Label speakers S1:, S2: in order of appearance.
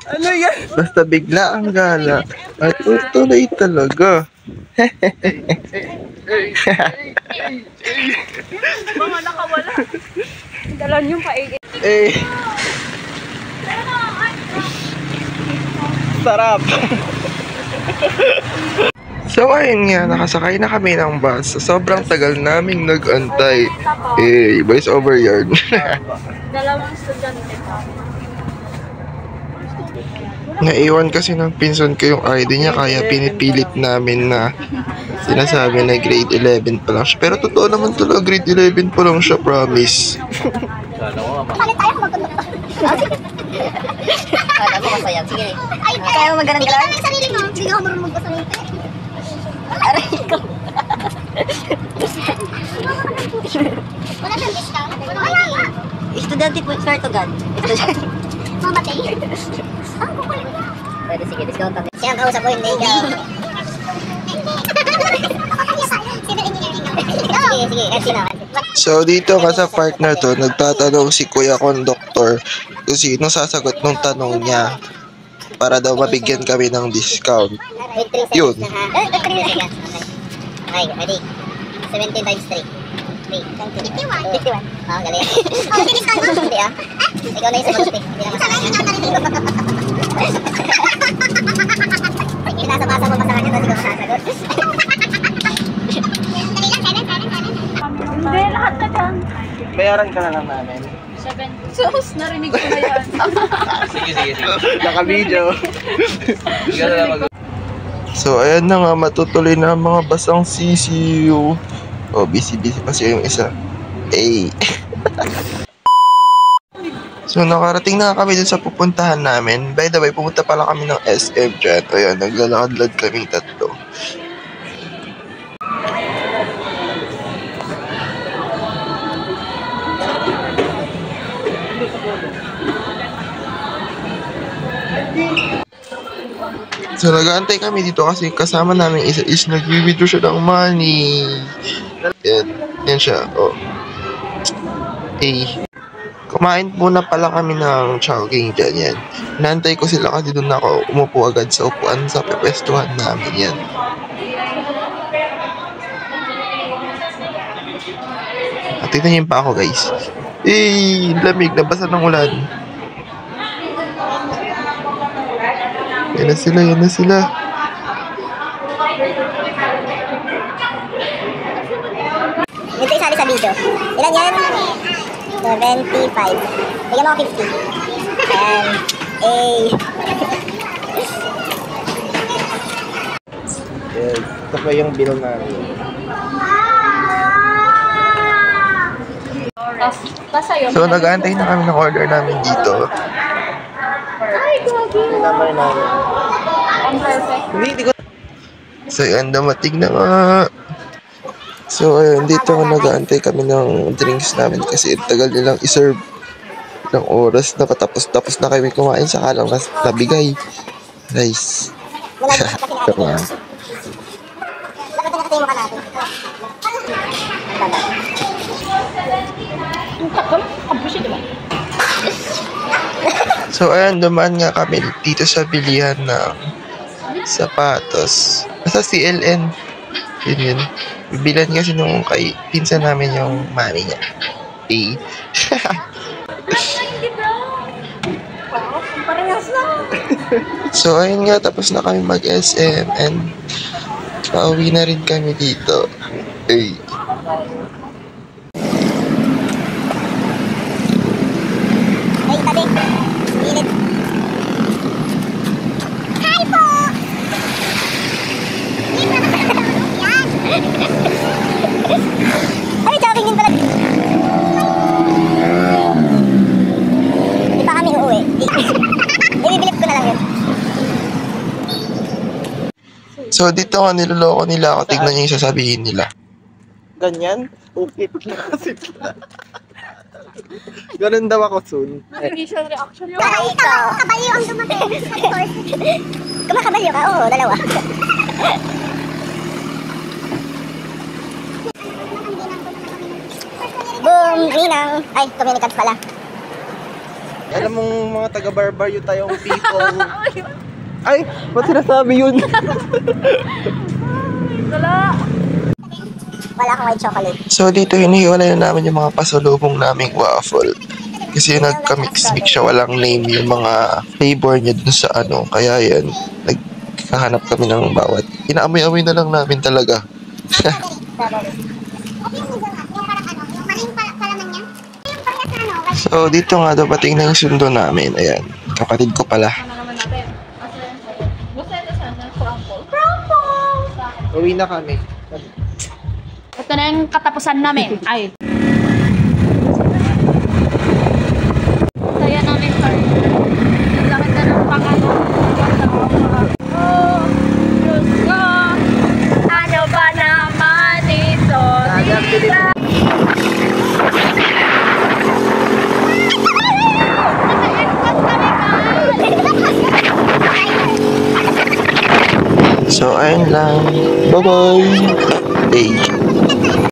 S1: Ano yan?
S2: Basta bigla ang gala. At tuloy talaga.
S1: Mga nakawala. Dalan yung paigit.
S2: Eh. Sarap. So ayun nga, nakasakay na kami ng bus. Sobrang tagal naming nag-antay. Eh, voice over yarn.
S1: Dalawang estudyante pa.
S2: Naiwan kasi ng pinsan ko yung ID niya, kaya pinipilit namin na sinasabi na grade 11 pa lang siya. Pero totoo naman talaga, grade 11 pa lang siya, promise.
S3: Palit tayo kung magkonduktor. Kala mo masaya. Sige. Kaya mo magalang galang? Ay, sarili mo. Hindi ako marunong magpasalita. Aray ko. Wala siyang discount? Wala nga. Estudyante po, swear to God. Estudyante. Mamatay. Ang kukulit niya. Pwede, sige, discount kami. Siya ang kausap ko, hindi ikaw. Sino engineering ako? Sige, sige, kasi naman.
S2: So dito ka sa part na to, nagtatanong si Kuya Conductor kung sino sasagot ng tanong niya para daw mabigyan kami ng discount. Yun.
S3: Okay, ready? 17 times 3. 51. 51. Oh, galing. Oh, discount mo? Hindi ah. Ikaw na yung sagot eh. Hindi na masakit. Pinasa-pasa mo pa sa kanya, tapos ikaw masasagot.
S1: Hindi, lahat na dyan.
S2: Bayaran ka na lang namin.
S1: 7. Sus, narinig ko na yan.
S4: Sige.
S2: Naka-video. So ayan na nga, matutuloy na ang mga basang CCU. Oh, busy pa siya yung isa. Ay. So nakarating na kami dun sa pupuntahan namin. By the way, pumunta pala kami ng SM dyan. Ayan, naglalakad-lad kaming tatlo. So nag-aantay kami dito kasi kasama namin isa is nag-withdraw siya ng money. Yan siya. Oh. Eh. Kumain muna pala kami ng chowking dyan. Yan. Nantay ko sila kasi doon ako umupo agad sa upuan sa pepwestuhan namin. Yan. At tignan niyo pa ako, guys. Eh, lamig. Nabasa ng ulan. Yan na sila.
S3: Dito isali sa video. Ilan yan? 75. Bigyan mo ako 50. Ayan.
S2: Yes. Ito pa yung bill namin. So nag-aantay na kami ng order namin dito.
S1: Ay, gagi.
S2: Number namin.
S1: Ang perfect.
S2: Hindi ko. So yun, dumating na nga. So ayun, dito nag-aantay kami ng drinks namin kasi tagal nilang iserve. Ng oras na patapos na kami kumain sa kalang nabigay. Nice. Diba? So ayan, dumaan nga kami dito sa bilihan ng sapatos. Basta CLN. Yun. Bibilan kasi nung kay pinsan namin yung mami niya. Eh. So ayun nga, tapos na kami mag-SM and pauwi na rin kami dito. Eh.
S3: Ay, tabi. Init. Hi po! Yan. Ay, jogging din pala. Di pa kami uuwi. Ibibilip ko na lang yun.
S2: So dito nga niloloko nila ako. Tignan niyo yung sasabihin nila.
S5: Ganyan? Upit na kasi. Ganun daw ako soon.
S1: Initial reaction yun.
S3: Ay, ikaw, kabalyo ang dumating. Kumakabalyo ka? Oo, dalawa. Boom! Ninang! Ay, communicants pala.
S5: Alam mong mga taga-barbaryo tayong people. Ay, ba't sinasabi yun?
S1: Wala.
S3: Wala akong white chocolate.
S2: So dito hinihiwalay na namin yung mga pasalubong naming waffle. Kasi nagka-mix-mix siya, walang name yung mga flavor niya dun sa ano. Kaya yan, nagkahanap kami ng bawat. Inaamoy-amoy na lang namin talaga.
S3: Strawberry. Yung parang ano, yung maling palaman niya. Yung parehas na ano.
S2: So dito nga dumating na yung sundo namin. Ayan, kapatid ko pala.
S1: Ano naman natin? Gusto ito sana ng crumble. Crumble!
S5: Uwi na kami.
S1: Ito na yung katapusan namin. Ay. Saya namin, sorry. Lakit na ng pangano. Oh, Diyos ko. Ano ba naman ito? Tita?
S2: So ayun lang. Bye-bye! Hey.